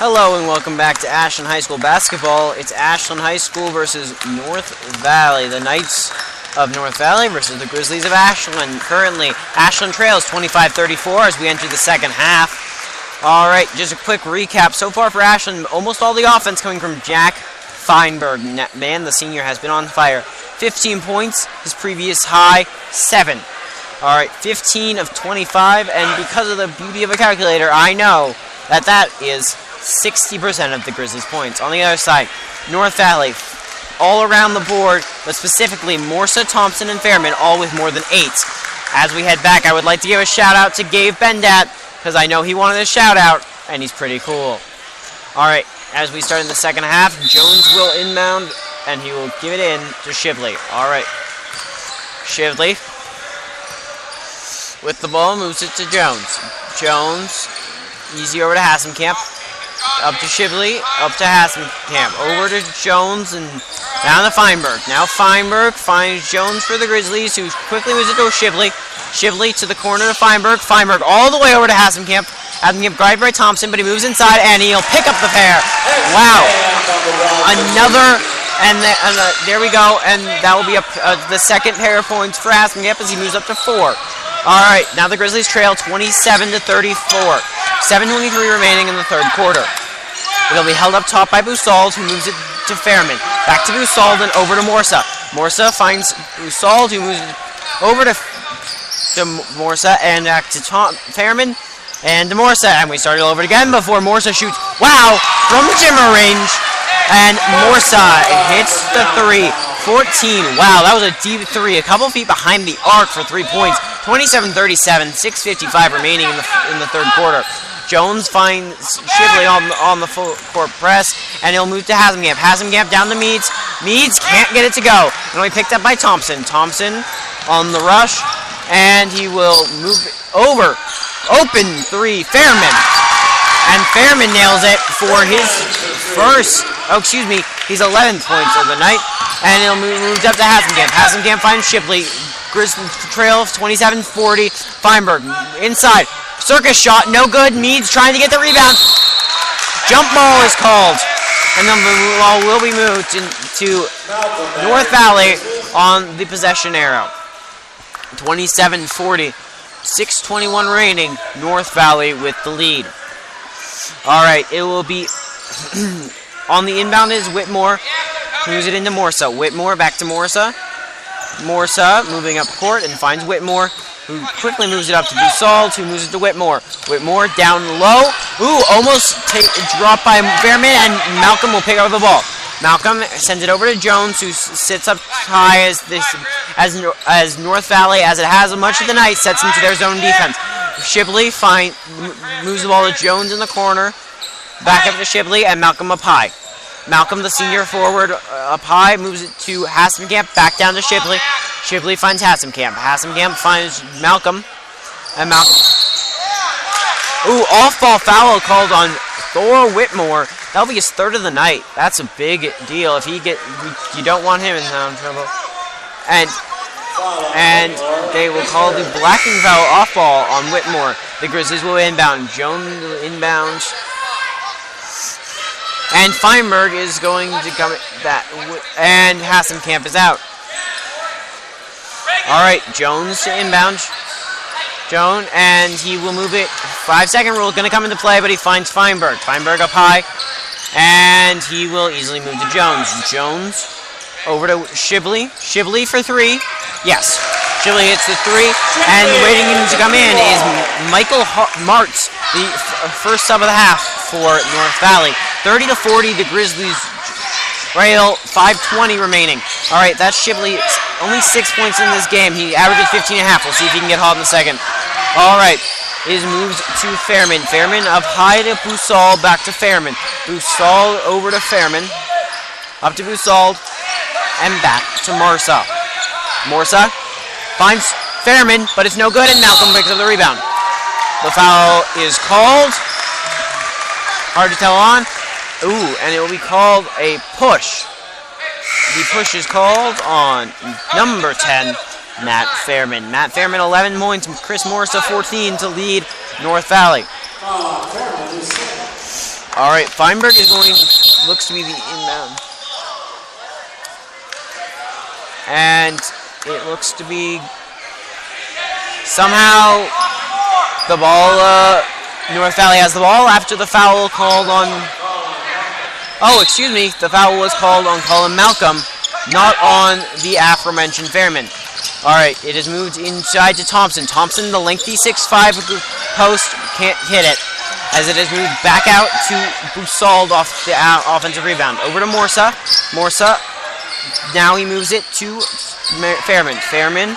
Hello and welcome back to Ashland High School basketball. It's Ashland High School versus North Valley. The Knights of North Valley versus the Grizzlies of Ashland. Currently, Ashland trails 25-34 as we enter the second half. Alright, just a quick recap. So far for Ashland, almost all the offense coming from Jack Feinberg. Man, the senior has been on fire. 15 points, his previous high, 7. Alright, 15 of 25, and because of the beauty of a calculator, I know that is 60% of the Grizzlies' points. On the other side, North Valley, all around the board, but specifically Morsa, Thompson, and Fairman, all with more than 8. As we head back, I would like to give a shout-out to Gabe Bendat, because I know he wanted a shout-out, and he's pretty cool. Alright, as we start in the second half, Jones will inbound, and he will give it in to Shively. Alright, Shively with the ball, moves it to Jones. Jones, easy over to Hasenkamp. Up to Shively, up to Hasenkamp, over to Jones, and down to Feinberg. Now Feinberg finds Jones for the Grizzlies, who quickly moves it to Shively. Shively to the corner to Feinberg. Feinberg all the way over to Hasenkamp. Hasenkamp guarded by Thompson, but he moves inside, and he'll pick up the pair. Wow. Another, and there we go, and that will be the second pair of points for Hasenkamp as he moves up to 4. Alright, now the Grizzlies trail 27-34. 7:23 remaining in the third quarter. It'll be held up top by Busald, who moves it to Fairman. Back to Busald and over to Morsa. Morsa finds Busald, who moves it over to Morsa and back to Fairman and to Morsa. And we start it over again before Morsa shoots. Wow! From the Jimmer range. And Morsa hits the 3. 14. Wow, that was a deep 3. A couple feet behind the arc for 3 points. 27-37. 6:55 remaining in the third quarter. Jones finds Shively on the full court press, and he'll move to Hasenkamp. Hasenkamp down to Meads. Meads can't get it to go. And he'll be picked up by Thompson. Thompson on the rush, and he will move over. Open 3. Fairman. And Fairman nails it for his first, his 11th points of the night. And he'll move up to Hasenkamp. Hasenkamp finds Shively. Grizzlies trail 27-40. Feinberg inside. Circus shot, no good. Meads trying to get the rebound. Jump ball is called. And the ball will be moved to North Valley on the possession arrow. 27-40. 6:21 remaining. North Valley with the lead. Alright, it will be on the inbound is Whitmore. Moves it into Morsa. Whitmore back to Morsa. Morsa moving up court and finds Whitmore, who quickly moves it up to Busald, who moves it to Whitmore. Whitmore down low. Ooh, almost dropped by Fairman, and Malcolm will pick up the ball. Malcolm sends it over to Jones, who sits up high as North Valley, as it has much of the night, sets into their zone defense. Shively moves the ball to Jones in the corner. Back up to Shively, and Malcolm up high. Malcolm, the senior forward, up high, moves it to Hasenkamp, back down to Shively. Shively finds Hasenkamp. Hasenkamp finds Malcolm, and Malcolm. Ooh, off-ball foul called on Thor Whitmore. That'll be his 3rd of the night. That's a big deal. If you don't want him in trouble. And they will call the blacking foul off-ball on Whitmore. The Grizzlies will inbound. Jones inbounds. And Feinberg is going to come back, and Hasenkamp is out. Alright, Jones to inbound. Jones, and he will move it. 5-second rule is going to come into play, but he finds Feinberg. Feinberg up high, and he will easily move to Jones. Jones over to Shively. Shively for 3. Yes, Shively hits the 3, and waiting to come in is Michael Martz, the first sub of the half for North Valley. 30-40, the Grizzlies trail. 5:20 remaining. Alright, that's Shively. Only 6 points in this game. He averages 15.5. We'll see if he can get hot in a second. Alright, his moves to Fairman. Fairman up high to Busald, back to Fairman. Busald over to Fairman. Up to Busald, and back to Morsa. Morsa finds Fairman, but it's no good, and Malcolm picks up the rebound. The foul is called. Hard to tell on. Ooh, and it will be called a push. The push is called on number 10, Matt Fairman. Matt Fairman, 11 points, Chris Morsa, 14 to lead North Valley. All right, Feinberg is going. Looks to be the inbound, and it looks to be somehow the ball. North Valley has the ball after the foul called on. Oh, excuse me. The foul was called on Colin Malcolm, not on the aforementioned Fairman. All right, it is moved inside to Thompson. Thompson, the lengthy 6'5" post, can't hit it, as it is moved back out to Boussault off the offensive rebound. Over to Morsa. Morsa, now he moves it to Fairman. Fairman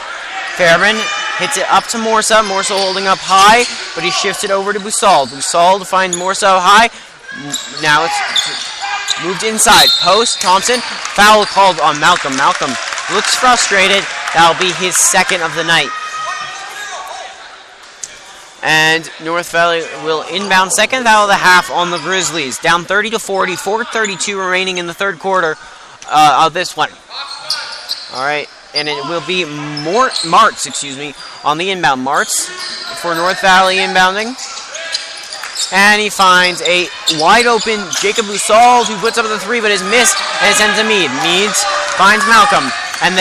hits it up to Morsa. Morsa holding up high, but he shifts it over to Boussault. Boussault to find Morsa high. Now it's moved inside. Post, Thompson. Foul called on Malcolm. Malcolm looks frustrated. That'll be his second of the night. And North Valley will inbound second foul of the half on the Grizzlies. Down 30-40, 4:32 remaining in the third quarter of this one. All right, and it will be Martz, on the inbound. Martz for North Valley inbounding. And he finds a wide open Jacob Boussault, who puts up the three but is missed, and it sends to Mead. Meads finds Malcolm, and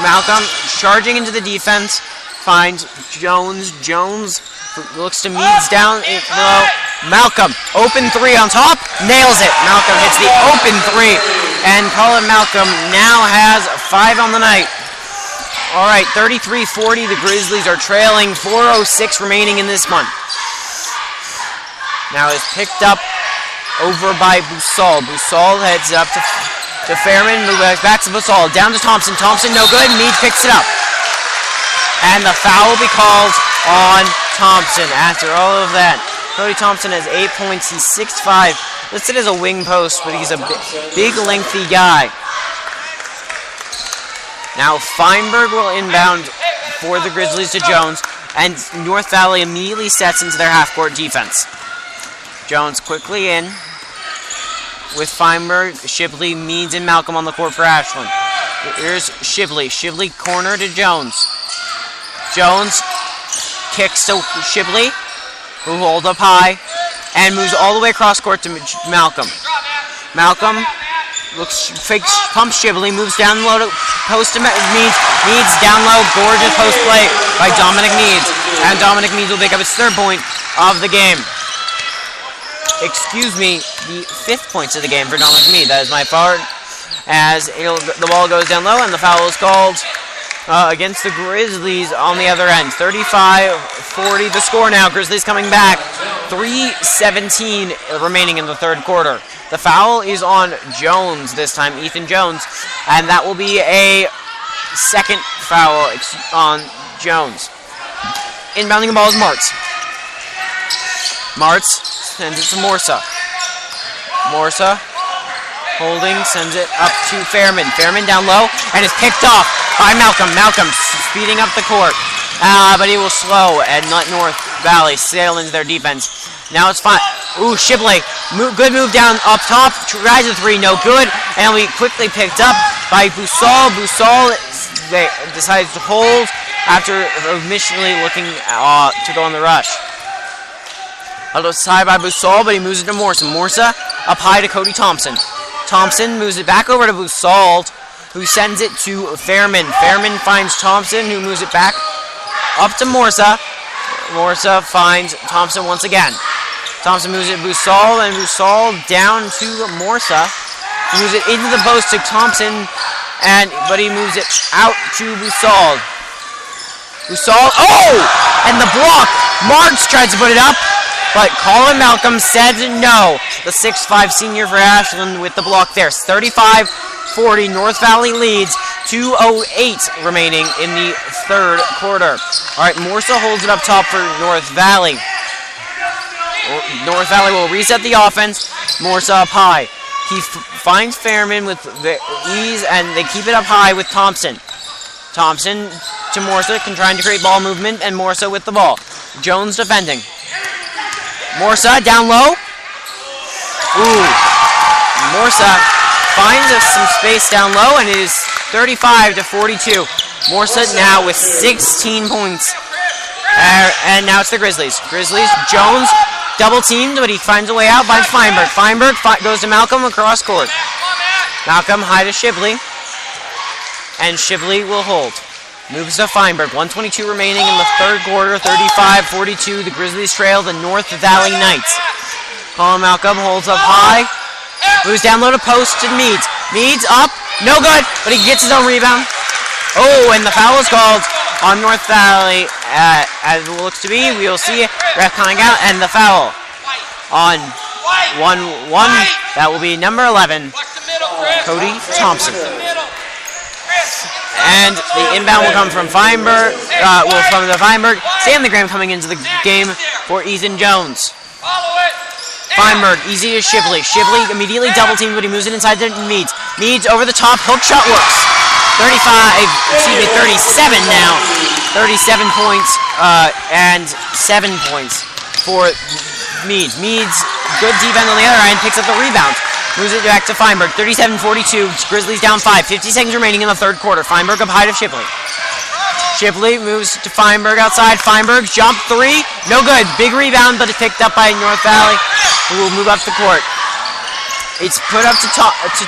Malcolm charging into the defense finds Jones. Jones looks to Meads down low. Malcolm, open three on top, nails it. Malcolm hits the open three, and Colin Malcolm now has 5 on the night. All right, 33-40, the Grizzlies are trailing, 4:06 remaining in this one. Now it's picked up over by Boussault. Boussault heads up to Fairman, moves back to Boussault, down to Thompson. Thompson, no good. Mead picks it up. And the foul will be called on Thompson after all of that. Cody Thompson has 8 points. He's 6'5", listed as a wing post, but he's a big lengthy guy. Now Feinberg will inbound for the Grizzlies to Jones, and North Valley immediately sets into their half-court defense. Jones quickly in with Feinberg, Shipley, Meads, and Malcolm on the court for Ashland. Here's Shipley. Shipley corner to Jones. Jones kicks to Shipley, who holds up high, and moves all the way across court to Malcolm. Malcolm pumps Shipley, moves down low to post to Meads. Meads down low, gorgeous post play by Dominic Meads. And Dominic Meads will pick up his 3rd point of the game. Excuse me, the 5th points of the game for Dominic Mead. That is my fault. As the ball goes down low and the foul is called against the Grizzlies on the other end. 35-40 the score now. Grizzlies coming back. 3:17 remaining in the third quarter. The foul is on Jones this time, Ethan Jones. And that will be a second foul on Jones. Inbounding the ball is Martz. Martz sends it to Morsa. Morsa holding, sends it up to Fairman. Fairman down low, and is picked off by Malcolm. Malcolm speeding up the court, but he will slow and let North Valley sail into their defense. Now it's fine. Ooh, Shipley, good move down up top, tries a three, no good, and we quickly picked up by Boussault. Boussault decides to hold after initially looking to go on the rush. It's high by Boussault, but he moves it to Morsa. Morsa up high to Cody Thompson. Thompson moves it back over to Boussault, who sends it to Fairman. Fairman finds Thompson, who moves it back up to Morsa. Morsa finds Thompson once again. Thompson moves it to Boussault, and Boussault down to Morsa. He moves it into the post to Thompson, but he moves it out to Boussault. Boussault, and the block! Martz tries to put it up, but Colin Malcolm said no. The 6'5" senior for Ashland with the block there. 35-40, North Valley leads. 2:08 remaining in the third quarter. All right, Morsa holds it up top for North Valley. North Valley will reset the offense. Morsa up high. He finds Fairman with the ease, and they keep it up high with Thompson. Thompson to Morsa, trying to create ball movement, and Morsa with the ball. Jones defending. Morsa down low. Ooh. Morsa finds some space down low, and it is 35-42. Morsa now with 16 points. And now it's the Grizzlies. Jones double teamed, but he finds a way out, finds Feinberg. Feinberg goes to Malcolm across court. Malcolm high to Shibley. And Shibley will hold. Moves to Feinberg. 1:22 remaining in the third quarter. 35-42. The Grizzlies trail the North Valley Knights. Colin Malcolm holds up high. Moves down low to post to Meads. Meads up. No good, but he gets his own rebound. Oh, and the foul is called on North Valley. As it looks to be, we will see ref coming out, and the foul on 1-1. That will be number 11, Cody Thompson. And the inbound will come from Feinberg. From the Feinberg. Stanley Graham coming into the game for Ethan Jones. Feinberg, easy to Shibley. Shibley immediately double teamed, but he moves it inside to Meads. Meads over the top, hook shot works. 37 now. 37 points and 7 points for Meads. Meads, good defense on the other end, picks up the rebound. Moves it back to Feinberg. 37-42. Grizzlies down 5. 50 seconds remaining in the third quarter. Feinberg up high to Shibley. Shibley moves to Feinberg outside. Feinberg jump three. No good. Big rebound, but it's picked up by North Valley, who will move up the court. It's put up to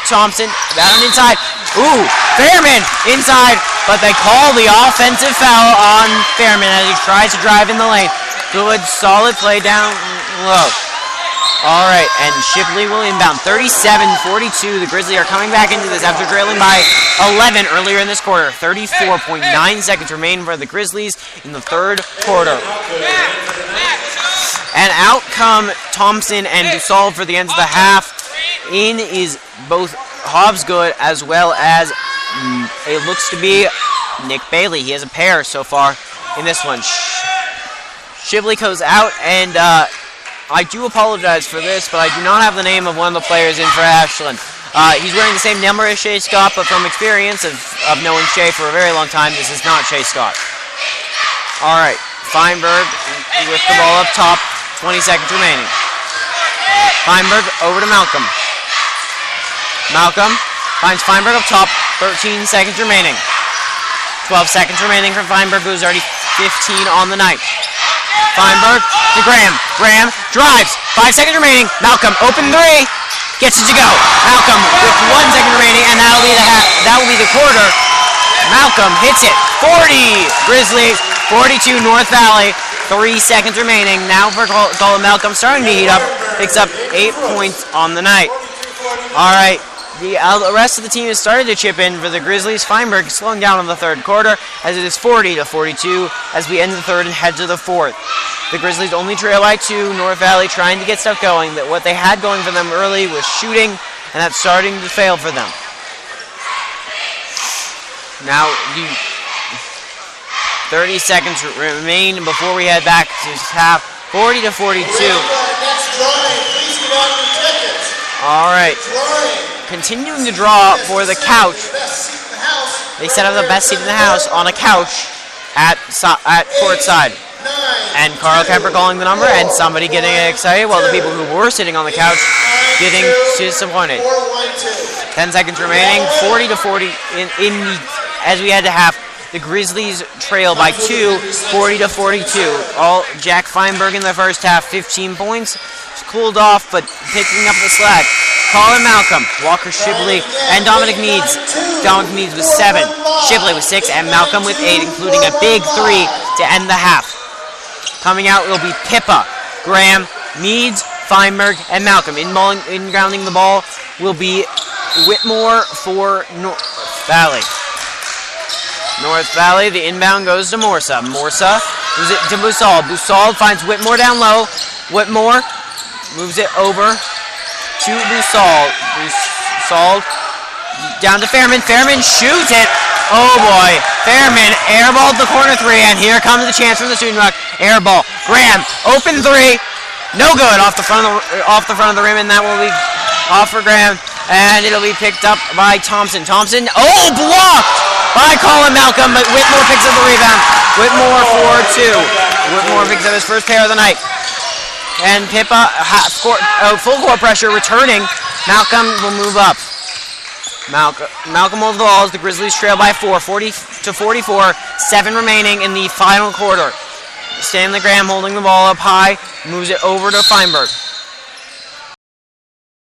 Thompson. Down inside. Ooh, Fairman inside, but they call the offensive foul on Fairman as he tries to drive in the lane. Good, solid play down low. All right, and Shibley will inbound. 37-42. The Grizzlies are coming back into this after trailing by 11 earlier in this quarter. 34.9 seconds remain for the Grizzlies in the third quarter. And out come Thompson and Dussault for the end of the half. In is both Hobbsgood as well as it looks to be Nick Bailey. He has a pair so far in this one. Shibley goes out, and I do apologize for this, but I do not have the name of one of the players in for Ashland. He's wearing the same number as Shea Scott, but from experience of knowing Shea for a very long time, this is not Shea Scott. All right, Feinberg with the ball up top, 20 seconds remaining. Feinberg over to Malcolm. Malcolm finds Feinberg up top, 13 seconds remaining. 12 seconds remaining for Feinberg, who's already 15 on the night. Feinberg to Graham. Graham drives. 5 seconds remaining. Malcolm open three. Gets it to go. Malcolm with 1 second remaining, and that will be the quarter. Malcolm hits it. 40 Grizzlies, 42 North Valley. 3 seconds remaining. Now for Colin Malcolm starting to heat up. Picks up 8 points on the night. All right. The rest of the team has started to chip in for the Grizzlies. Feinberg slowing down in the third quarter as it is 40-42 as we end the third and head to the fourth. The Grizzlies only trail by 2. North Valley trying to get stuff going. That what they had going for them early was shooting, and that's starting to fail for them. Now, 30 seconds remain before we head back to half. 40-42. All right. Continuing to draw for the couch. They set up the best seat in the house on a couch at court side. And Carl Kemper calling the number, and somebody getting excited while the people who were sitting on the couch getting disappointed. 10 seconds remaining. 40-40 as we head to half. The Grizzlies trail by 2, 40-42. All Jack Feinberg in the first half, 15 points. Cooled off, but picking up the slack. Colin Malcolm, Walker Shibley, and Dominic Meads. Dominic Meads with 7, Shibley with 6, and Malcolm with 8, including a big 3 to end the half. Coming out will be Pippa, Graham, Meads, Feinberg, and Malcolm. In-grounding the ball will be Whitmore for North Valley. North Valley, the inbound goes to Morsa. Morsa moves it to Bussauld. Bussauld finds Whitmore down low. Whitmore moves it over to Bussauld. Bussauld down to Fairman. Fairman shoots it. Oh boy. Fairman airballed the corner 3, and here comes the chance from the student rock. Airball. Graham, open 3. No good off the front of the rim, and that will be off for Graham. And it'll be picked up by Thompson. Thompson, blocked by Colin Malcolm, but Whitmore picks up the rebound. Whitmore for 2. Whitmore picks up his first pair of the night. And Pippa, full court pressure, returning. Malcolm will move up. Malcolm holds the ball as the Grizzlies trail by 4, 40-44. 7 remaining in the final quarter. staying on the ground, holding the ball up high, moves it over to Feinberg.